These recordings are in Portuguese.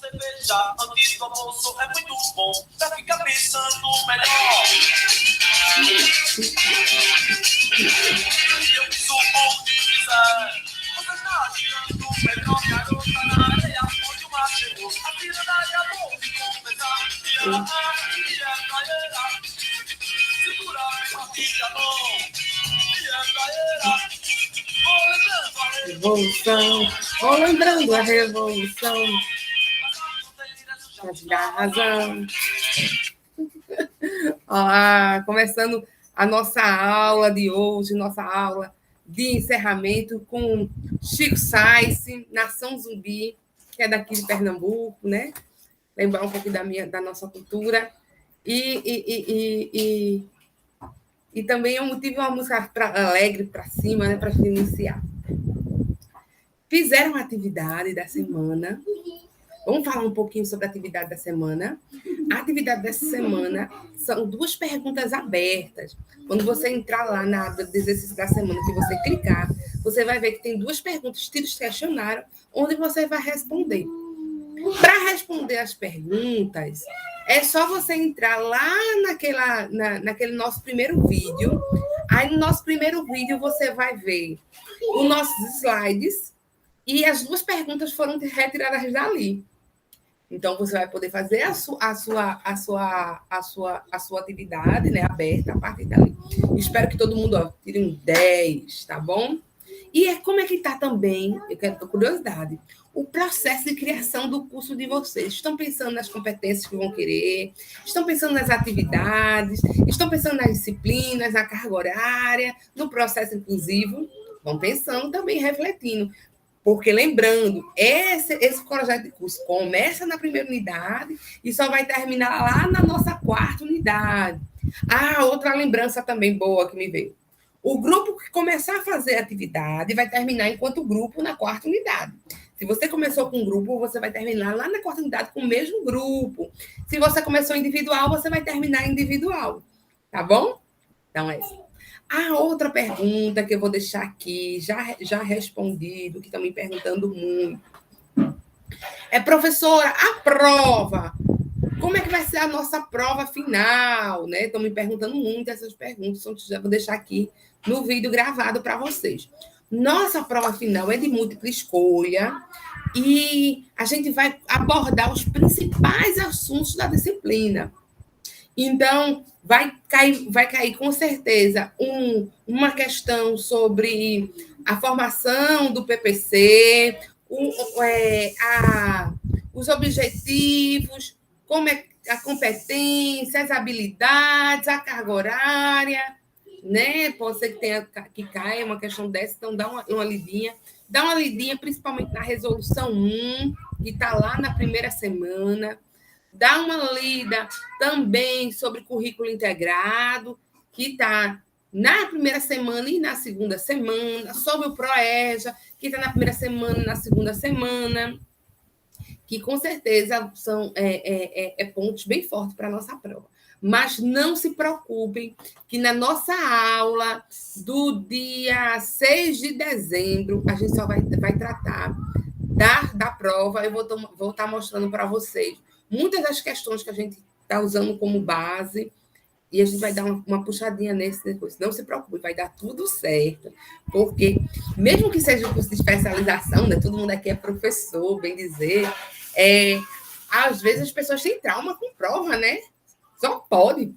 cerveja antes do almoço é muito bom pra ficar pensando melhor. Eu fiz onde quiser. Você tá tirando o melhor, garota na areia, onde o mar chegou. A piranha bom ficou pesar. E a praieira segura a minha mão. E a praieira Revolução, vou lembrando a revolução. Da razão. Começando a nossa aula de hoje, nossa aula de encerramento com Chico Sainz, Nação Zumbi, que é daqui de Pernambuco, né? Lembrar um pouco da nossa cultura. E também é um motivo uma música alegre para cima, né? Para iniciar. Fizeram a atividade da semana. Vamos falar um pouquinho sobre a atividade da semana. A atividade dessa semana são 2 perguntas abertas. Quando você entrar lá na aba de exercício da semana, que você clicar, você vai ver que tem 2 perguntas, estilos questionário, onde você vai responder. Para responder as perguntas, é só você entrar lá naquele nosso primeiro vídeo. Aí, no nosso primeiro vídeo, você vai ver os nossos slides e as 2 perguntas foram retiradas dali. Então, você vai poder fazer a sua atividade, né, aberta a partir dali. Espero que todo mundo tire um 10, tá bom? E como é que está também, eu quero ter curiosidade, o processo de criação do curso de vocês? Estão pensando nas competências que vão querer? Estão pensando nas atividades? Estão pensando nas disciplinas, na carga horária, no processo inclusivo? Vão pensando também, refletindo. Porque, lembrando, esse projeto de curso começa na primeira unidade e só vai terminar lá na nossa 4ª unidade. Outra lembrança também boa que me veio. O grupo que começar a fazer atividade vai terminar enquanto grupo na 4ª unidade. Se você começou com um grupo, você vai terminar lá na 4ª unidade com o mesmo grupo. Se você começou individual, você vai terminar individual. Tá bom? Então, é isso. A outra pergunta que eu vou deixar aqui, já respondido, que estão me perguntando muito. Professora, a prova. Como é que vai ser a nossa prova final? Né? Estão me perguntando muito essas perguntas, então já vou deixar aqui no vídeo gravado para vocês. Nossa prova final é de múltipla escolha e a gente vai abordar os principais assuntos da disciplina. Então, vai cair com certeza uma questão sobre a formação do PPC, os objetivos, como é a competência, as habilidades, a carga horária, né? Pode ser que caia uma questão dessa, então dá uma lidinha. Dá uma lidinha, principalmente na resolução 1, que está lá na primeira semana. Dá uma lida também sobre currículo integrado, que está na primeira semana e na segunda semana, sobre o PROEJA, que está na primeira semana e na segunda semana, que com certeza são pontos bem fortes para a nossa prova. Mas não se preocupem que na nossa aula do dia 6 de dezembro, a gente só vai tratar da prova. Eu vou estar mostrando para vocês muitas das questões que a gente está usando como base, e a gente vai dar uma puxadinha nesse depois. Não se preocupe, vai dar tudo certo, porque mesmo que seja um curso de especialização, né, todo mundo aqui é professor, bem dizer, às vezes as pessoas têm trauma com prova, né? Só pode.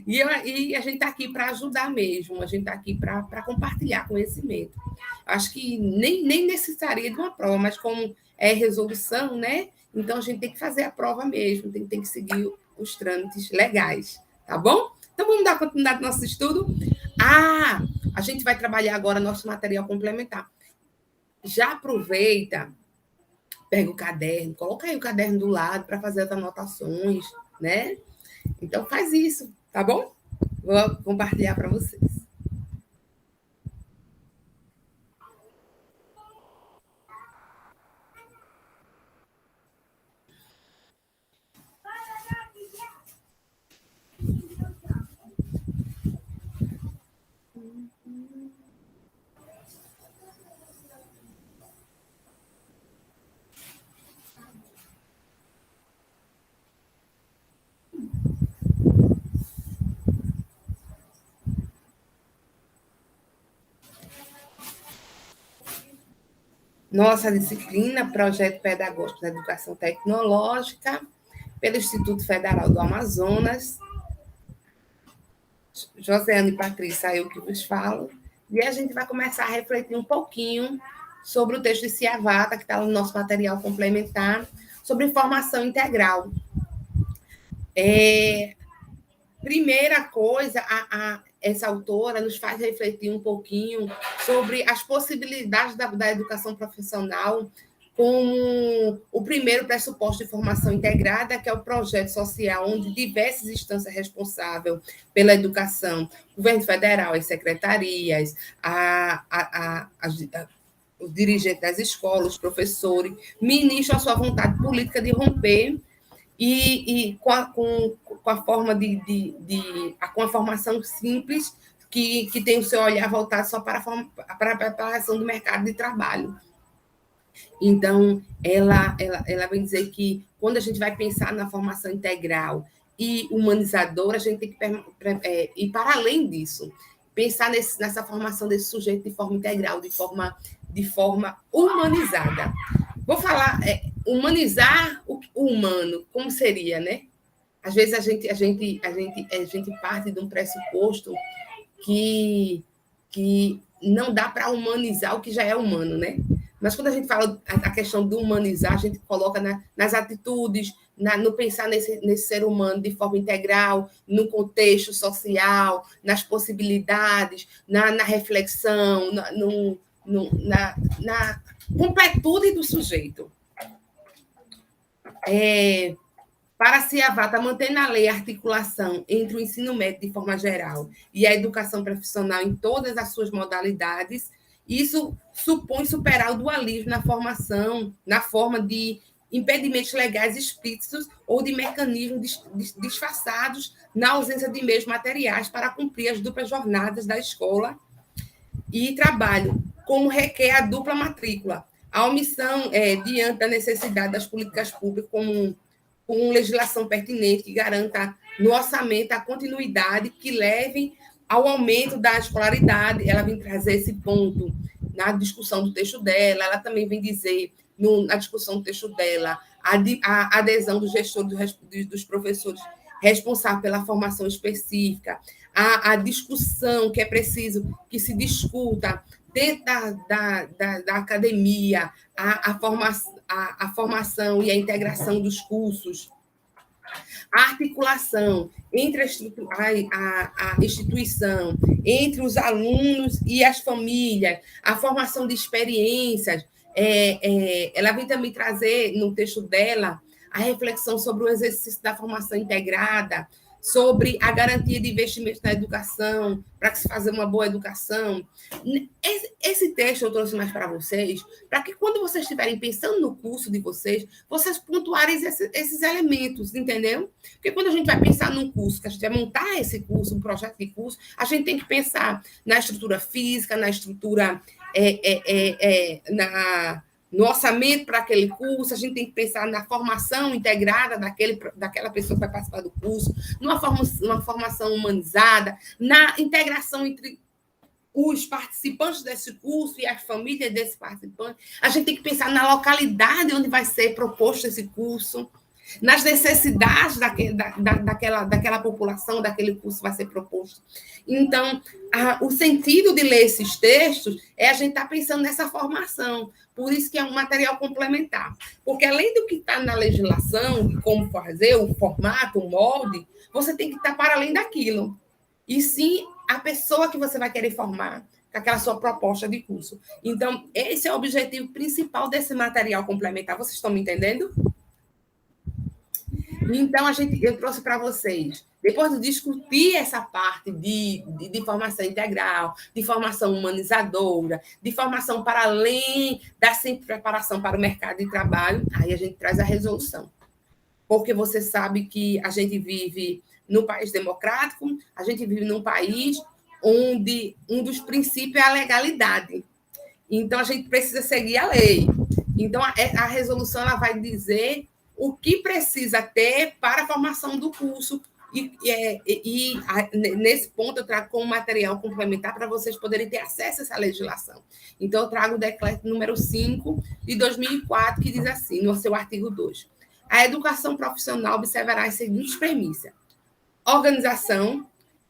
E a gente está aqui para ajudar mesmo, a gente está aqui para compartilhar conhecimento. Acho que nem necessitaria de uma prova, mas como é resolução, né? Então a gente tem que fazer a prova mesmo, tem que seguir os trâmites legais, tá bom? Então vamos dar continuidade ao nosso estudo. A gente vai trabalhar agora nosso material complementar. Já aproveita, pega o caderno, coloca aí o caderno do lado para fazer as anotações, né? Então faz isso, tá bom? Vou compartilhar para vocês. Nossa disciplina, Projeto Pedagógico da Educação Tecnológica, pelo Instituto Federal do Amazonas. Josiane Patrícia, eu que vos falo. E a gente vai começar a refletir um pouquinho sobre o texto de Ciavata, que está no nosso material complementar, sobre formação integral. Primeira coisa, essa autora nos faz refletir um pouquinho sobre as possibilidades da educação profissional como o primeiro pressuposto de formação integrada, que é o projeto social, onde diversas instâncias responsáveis pela educação, governo federal, as secretarias, os dirigentes das escolas, os professores, ministram a sua vontade política de romper e com a forma com a formação simples que tem o seu olhar voltado só para a preparação do mercado de trabalho. Então, ela vem dizer que quando a gente vai pensar na formação integral e humanizadora, a gente tem que ir para além disso, pensar nessa formação desse sujeito de forma integral, de forma humanizada. Vou falar, humanizar o humano, como seria, né? Às vezes a gente parte de um pressuposto que não dá para humanizar o que já é humano, né? Mas quando a gente fala a questão do humanizar, a gente coloca nas atitudes, no pensar nesse ser humano de forma integral, no contexto social, nas possibilidades, na reflexão, na completude do sujeito. Para Ciavata, manter na lei a articulação entre o ensino médio de forma geral e a educação profissional em todas as suas modalidades, isso supõe superar o dualismo na formação, na forma de impedimentos legais explícitos ou de mecanismos disfarçados na ausência de meios materiais para cumprir as duplas jornadas da escola e trabalho, como requer a dupla matrícula. A omissão, diante da necessidade das políticas públicas, com legislação pertinente que garanta no orçamento a continuidade que leve ao aumento da escolaridade. Ela vem trazer esse ponto na discussão do texto dela, ela também vem dizer, na discussão do texto dela, a adesão dos gestores, dos professores responsáveis pela formação específica, a discussão que é preciso que se discuta dentro da academia, a formação e a integração dos cursos, a articulação entre a instituição, entre os alunos e as famílias, a formação de experiências. Ela vem também trazer, no texto dela, a reflexão sobre o exercício da formação integrada, sobre a garantia de investimento na educação, para se fazer uma boa educação. Esse texto eu trouxe mais para vocês, para que quando vocês estiverem pensando no curso de vocês pontuarem esses elementos, entendeu? Porque quando a gente vai pensar num curso, que a gente vai montar esse curso, um projeto de curso, a gente tem que pensar na estrutura física, na estrutura... no orçamento para aquele curso, a gente tem que pensar na formação integrada daquela pessoa que vai participar do curso, numa formação humanizada, na integração entre os participantes desse curso e as famílias desses participantes. A gente tem que pensar na localidade onde vai ser proposto esse curso, nas necessidades daquela população, daquele curso vai ser proposto. Então, o sentido de ler esses textos é a gente estar pensando nessa formação. Por isso que é um material complementar. Porque, além do que está na legislação, como fazer, o formato, o molde, você tem que estar para além daquilo. E sim, a pessoa que você vai querer formar, com aquela sua proposta de curso. Então, esse é o objetivo principal desse material complementar. Vocês estão me entendendo? Então, eu trouxe para vocês, depois de discutir essa parte de formação integral, de formação humanizadora, de formação para além da simples preparação para o mercado de trabalho, aí a gente traz a resolução. Porque você sabe que a gente vive num país democrático, a gente vive num país onde um dos princípios é a legalidade. Então, a gente precisa seguir a lei. Então, a resolução ela vai dizer o que precisa ter para a formação do curso, Nesse ponto, eu trago como material complementar para vocês poderem ter acesso a essa legislação. Então, eu trago o decreto número 5 de 2004, que diz assim, no seu artigo 2. A educação profissional observará as seguintes premissas. Organização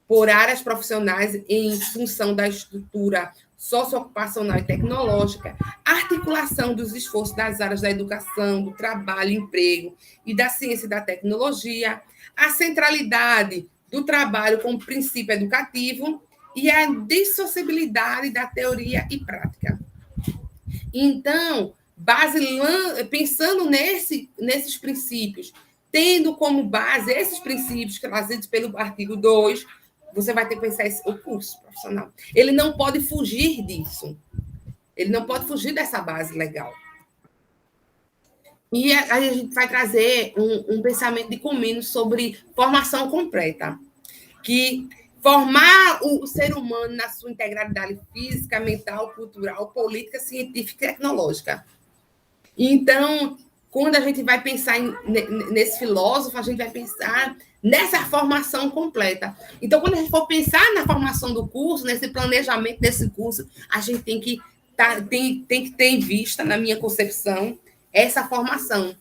por áreas profissionais em função da estrutura socioocupacional e tecnológica, articulação dos esforços das áreas da educação, do trabalho, emprego e da ciência e da tecnologia, a centralidade do trabalho como princípio educativo e a dissociabilidade da teoria e prática. Então, pensando nesses princípios, tendo como base esses princípios trazidos pelo artigo 2, você vai ter que pensar o curso profissional. Ele não pode fugir disso. Ele não pode fugir dessa base legal. E aí a gente vai trazer um pensamento de Comino sobre formação completa, que formar o ser humano na sua integralidade física, mental, cultural, política, científica e tecnológica. Então, quando a gente vai pensar nesse filósofo, a gente vai pensar nessa formação completa. Então, quando a gente for pensar na formação do curso, nesse planejamento desse curso, a gente tem que ter em vista, na minha concepção, essa formação.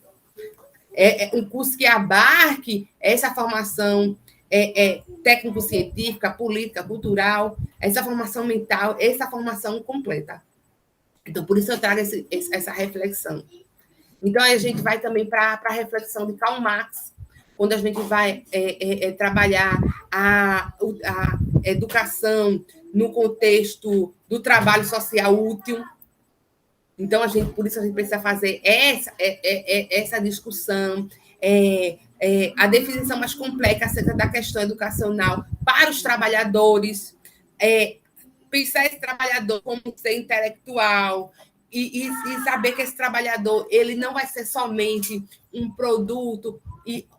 É um curso que abarque essa formação técnico-científica, política, cultural, essa formação mental, essa formação completa. Então, por isso eu trago essa reflexão. Então, a gente vai também para a reflexão de Karl Marx, quando a gente vai trabalhar a educação no contexto do trabalho social útil. Então, por isso a gente precisa fazer essa discussão, a definição mais complexa acerca da questão educacional para os trabalhadores, pensar esse trabalhador como um ser intelectual, e saber que esse trabalhador ele não vai ser somente um produto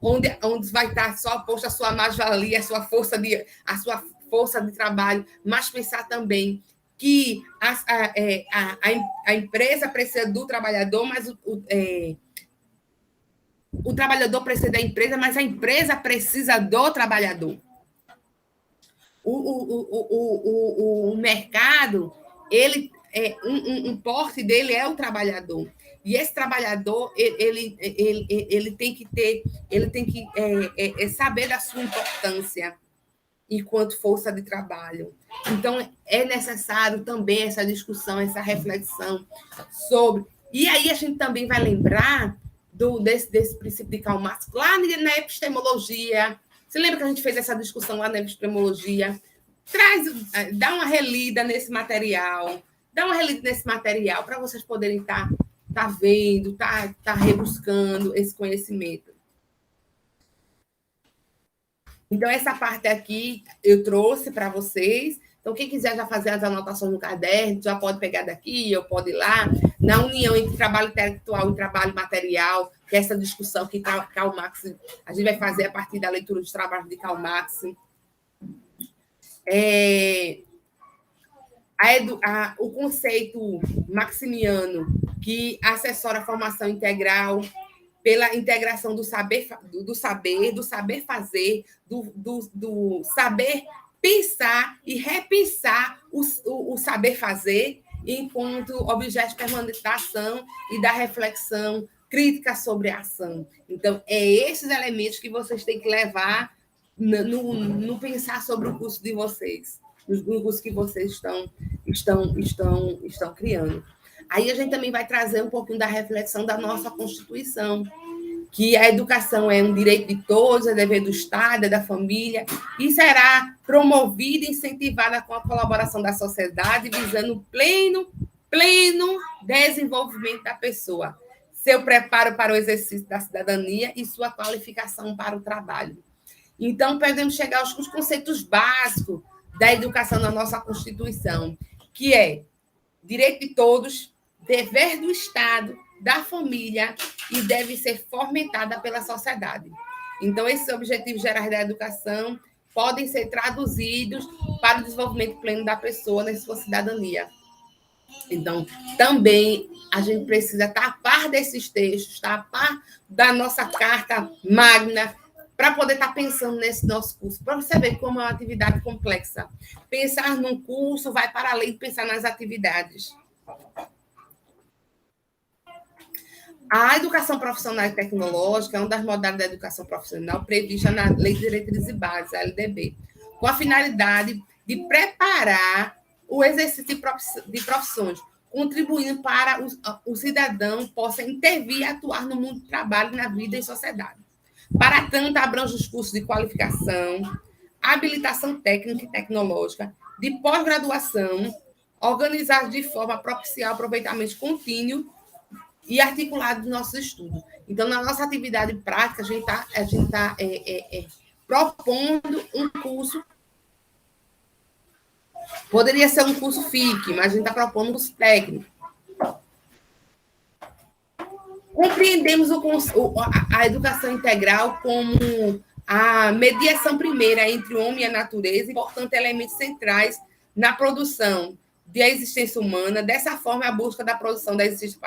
onde vai estar só posta a sua mais-valia, a sua força de trabalho, mas pensar também que a empresa precisa do trabalhador, mas o trabalhador precisa da empresa, mas a empresa precisa do trabalhador. O mercado, ele um porte dele é o trabalhador. E esse trabalhador, ele tem que saber da sua importância enquanto força de trabalho. Então, é necessário também essa discussão, essa reflexão sobre... E aí a gente também vai lembrar desse princípio de Karl Marx, lá na epistemologia. Você lembra que a gente fez essa discussão lá na epistemologia? Dá uma relida nesse material, para vocês poderem estar vendo, estar rebuscando esse conhecimento. Então, essa parte aqui eu trouxe para vocês. Então, quem quiser já fazer as anotações no caderno, já pode pegar daqui, ou pode ir lá. Na união entre trabalho intelectual e trabalho material, que é essa discussão que Karl Marx, a gente vai fazer a partir da leitura dos trabalhos de Karl Marx. O conceito maximiano, que assessora a formação integral pela integração do saber fazer, do saber pensar e repensar o saber fazer enquanto objeto de permanente da ação e da reflexão crítica sobre a ação. Então, esses elementos que vocês têm que levar no pensar sobre o curso de vocês, no curso que vocês estão criando. Aí a gente também vai trazer um pouquinho da reflexão da nossa Constituição, que a educação é um direito de todos, é dever do Estado, é da família, e será promovida e incentivada com a colaboração da sociedade, visando o pleno desenvolvimento da pessoa, seu preparo para o exercício da cidadania e sua qualificação para o trabalho. Então, podemos chegar aos conceitos básicos da educação na nossa Constituição, que é direito de todos, dever do Estado, da família e deve ser fomentada pela sociedade. Então, esses objetivos gerais da educação podem ser traduzidos para o desenvolvimento pleno da pessoa na sua cidadania. Então, também a gente precisa estar a par desses textos, estar a par da nossa Carta Magna, para poder estar pensando nesse nosso curso, para você ver como é uma atividade complexa. Pensar num curso vai para além de pensar nas atividades. A educação profissional e tecnológica é uma das modalidades da educação profissional prevista na Lei de Diretrizes e Bases, a LDB, com a finalidade de preparar o exercício de profissões, contribuindo para o cidadão possa intervir e atuar no mundo do trabalho, na vida e sociedade. Para tanto, abrange os cursos de qualificação, habilitação técnica e tecnológica, de pós-graduação, organizados de forma a propiciar o aproveitamento contínuo e articulado dos nossos estudos. Então, na nossa atividade prática, a gente está propondo um curso. Poderia ser um curso FIC, mas a gente está propondo um curso técnico. Compreendemos a educação integral como a mediação primeira entre o homem e a natureza, e, portanto, elementos centrais na produção da existência humana. Dessa forma, a busca da produção da existência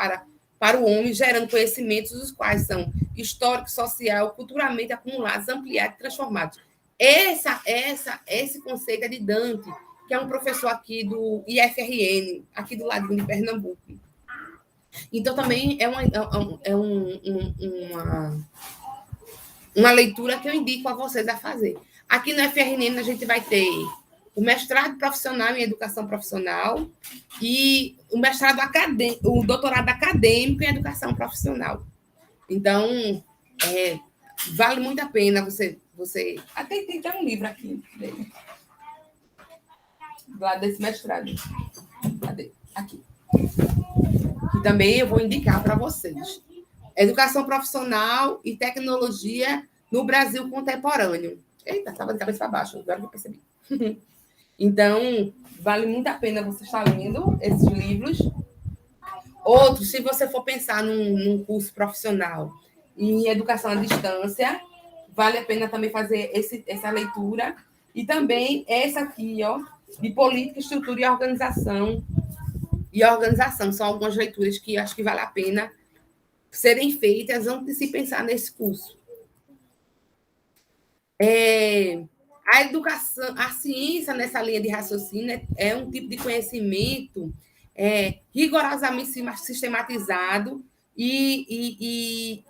para o homem, gerando conhecimentos, os quais são histórico, social, culturalmente acumulados, ampliados e transformados. Esse conceito é de Dante, que é um professor aqui do IFRN, aqui do ladinho de Pernambuco. Então, também é uma leitura que eu indico a vocês a fazer. Aqui no IFRN, a gente vai ter o mestrado profissional em educação profissional e o mestrado acadêmico, o doutorado acadêmico em educação profissional. Então, vale muito a pena você... Até tem até um livro aqui dele. Do lado desse mestrado. Cadê? Aqui. Que também eu vou indicar para vocês. Educação profissional e tecnologia no Brasil contemporâneo. Eita, estava de cabeça para baixo, agora que eu percebi. Então, vale muito a pena você estar lendo esses livros. Outros, se você for pensar num curso profissional em educação à distância, vale a pena também fazer essa leitura. E também essa aqui, ó, de política, estrutura e organização. São algumas leituras que acho que vale a pena serem feitas antes de se pensar nesse curso. A educação, a ciência nessa linha de raciocínio é um tipo de conhecimento rigorosamente sistematizado e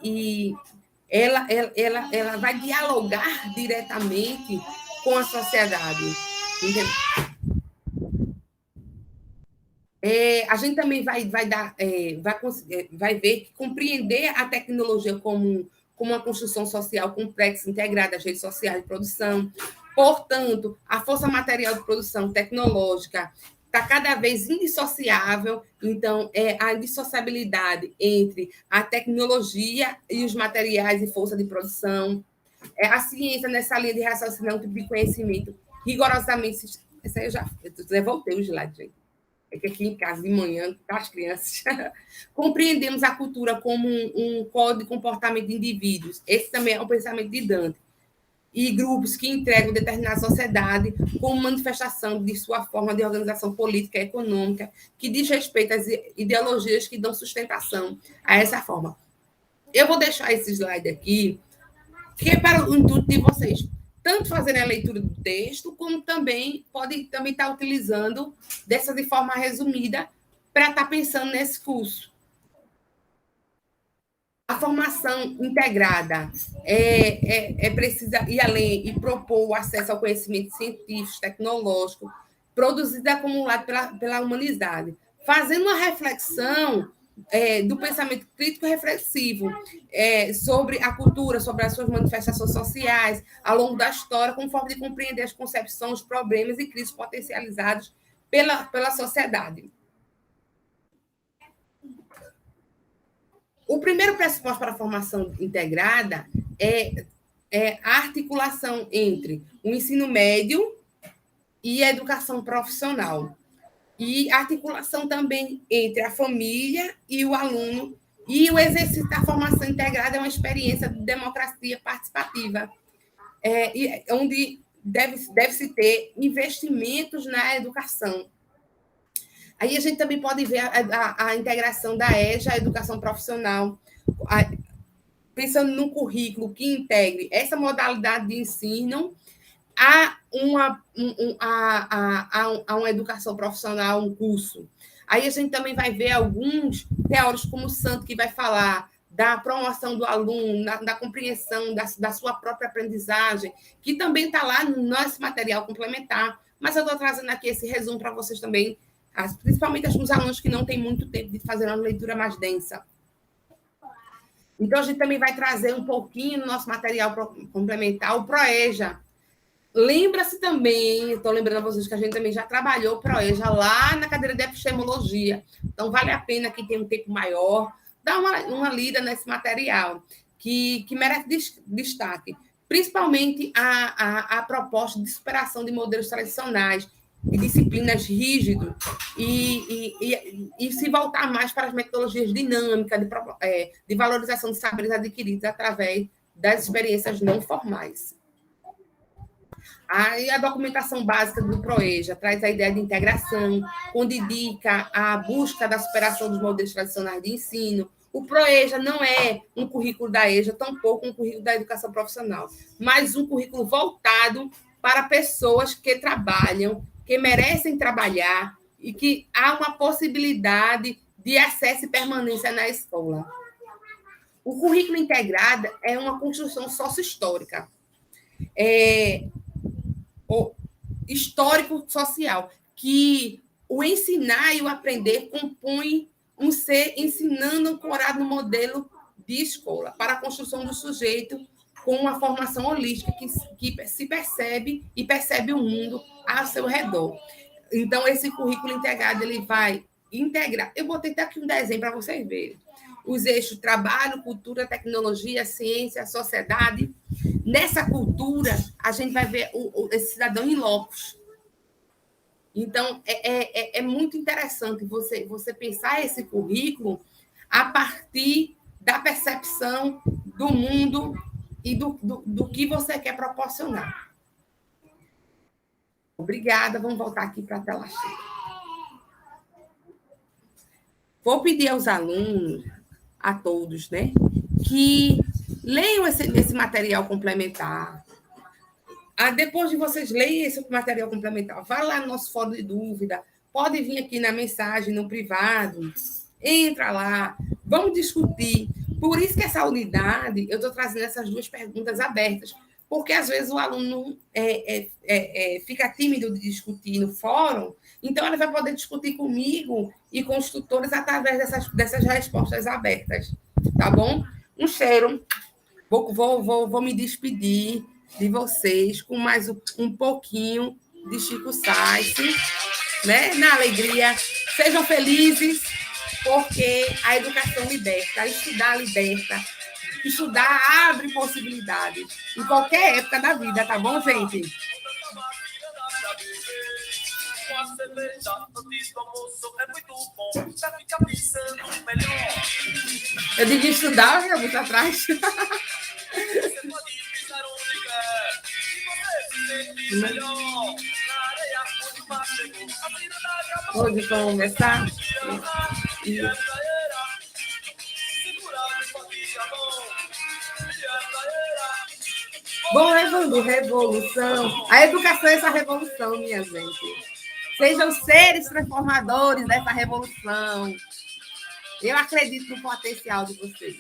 ela vai dialogar diretamente com a sociedade. Entendeu? A gente também vai ver que compreender a tecnologia como uma construção social complexa, integrada às redes sociais de produção. Portanto, a força material de produção tecnológica está cada vez indissociável. Então, a indissociabilidade entre a tecnologia e os materiais e força de produção. A ciência, nessa linha de raciocínio, é um tipo de conhecimento rigorosamente... Essa aí eu já voltei o slide, gente. É que aqui em casa, de manhã, com as crianças, compreendemos a cultura como um código de comportamento de indivíduos. Esse também é o pensamento de Dante. E grupos que entregam determinada sociedade como manifestação de sua forma de organização política e econômica, que diz respeito às ideologias que dão sustentação a essa forma. Eu vou deixar esse slide aqui, que é para o intuito de vocês tanto fazerem a leitura do texto, como também podem estar utilizando dessa de forma resumida para estar pensando nesse curso. A formação integrada precisa ir além e propor o acesso ao conhecimento científico, tecnológico, produzido e acumulado pela humanidade, fazendo uma reflexão do pensamento crítico e reflexivo sobre a cultura, sobre as suas manifestações sociais, ao longo da história, com forma de compreender as concepções, problemas e crises potencializados pela sociedade. O primeiro pressuposto para a formação integrada é a articulação entre o ensino médio e a educação profissional. E a articulação também entre a família e o aluno. E o exercício da formação integrada é uma experiência de democracia participativa, onde deve-se ter investimentos na educação. Aí a gente também pode ver a integração da EJA, a educação profissional, pensando num currículo que integre essa modalidade de ensino a uma educação profissional, um curso. Aí a gente também vai ver alguns teóricos como o Santo, que vai falar da promoção do aluno, da compreensão da sua própria aprendizagem, que também está lá no nosso material complementar. Mas eu estou trazendo aqui esse resumo para vocês também, principalmente os alunos que não têm muito tempo de fazer uma leitura mais densa. Então, a gente também vai trazer um pouquinho no nosso material complementar o PROEJA. Lembra-se também, estou lembrando a vocês que a gente também já trabalhou o PROEJA lá na cadeira de epistemologia. Então, vale a pena que tenha um tempo maior, dar uma lida nesse material, que merece destaque. Principalmente a proposta de superação de modelos tradicionais, de disciplinas rígidas, e se voltar mais para as metodologias dinâmicas, de valorização de saberes adquiridos através das experiências não formais. Aí a documentação básica do PROEJA traz a ideia de integração, onde indica a busca da superação dos modelos tradicionais de ensino. O PROEJA não é um currículo da EJA, tampouco um currículo da educação profissional, mas um currículo voltado para pessoas que trabalham, que merecem trabalhar e que há uma possibilidade de acesso e permanência na escola. O currículo integrado é uma construção sócio-histórica. Histórico-social, que o ensinar e o aprender compõem um ser ensinando ancorado no modelo de escola, para a construção do sujeito com uma formação holística que se percebe e percebe o mundo ao seu redor. Então, esse currículo integrado, ele vai integrar... Eu botei até aqui um desenho para vocês verem. Os eixos trabalho, cultura, tecnologia, ciência, sociedade. Nessa cultura, a gente vai ver esse cidadão em locus. Então, é muito interessante você pensar esse currículo a partir da percepção do mundo e do que você quer proporcionar. Obrigada. Vamos voltar aqui para a tela cheia. Vou pedir aos alunos, a todos, né, que leiam esse material complementar. Depois de vocês lerem esse material complementar, vá lá no nosso fórum de dúvida, pode vir aqui na mensagem, no privado, entra lá, vamos discutir. Por isso que essa unidade, eu estou trazendo essas duas perguntas abertas, porque às vezes o aluno fica tímido de discutir no fórum, então ele vai poder discutir comigo e com os tutores através dessas respostas abertas, tá bom? Um cheiro. Vou me despedir de vocês com mais um pouquinho de Chico Science, né? Na alegria. Sejam felizes, porque a educação liberta, estudar liberta. Estudar abre possibilidades em qualquer época da vida, tá bom, gente? Eu devia estudar, eu vou atrás. Pode começar. Bom, levando revolução. A educação é essa revolução, minha gente. Sejam seres transformadores dessa revolução. Eu acredito no potencial de vocês.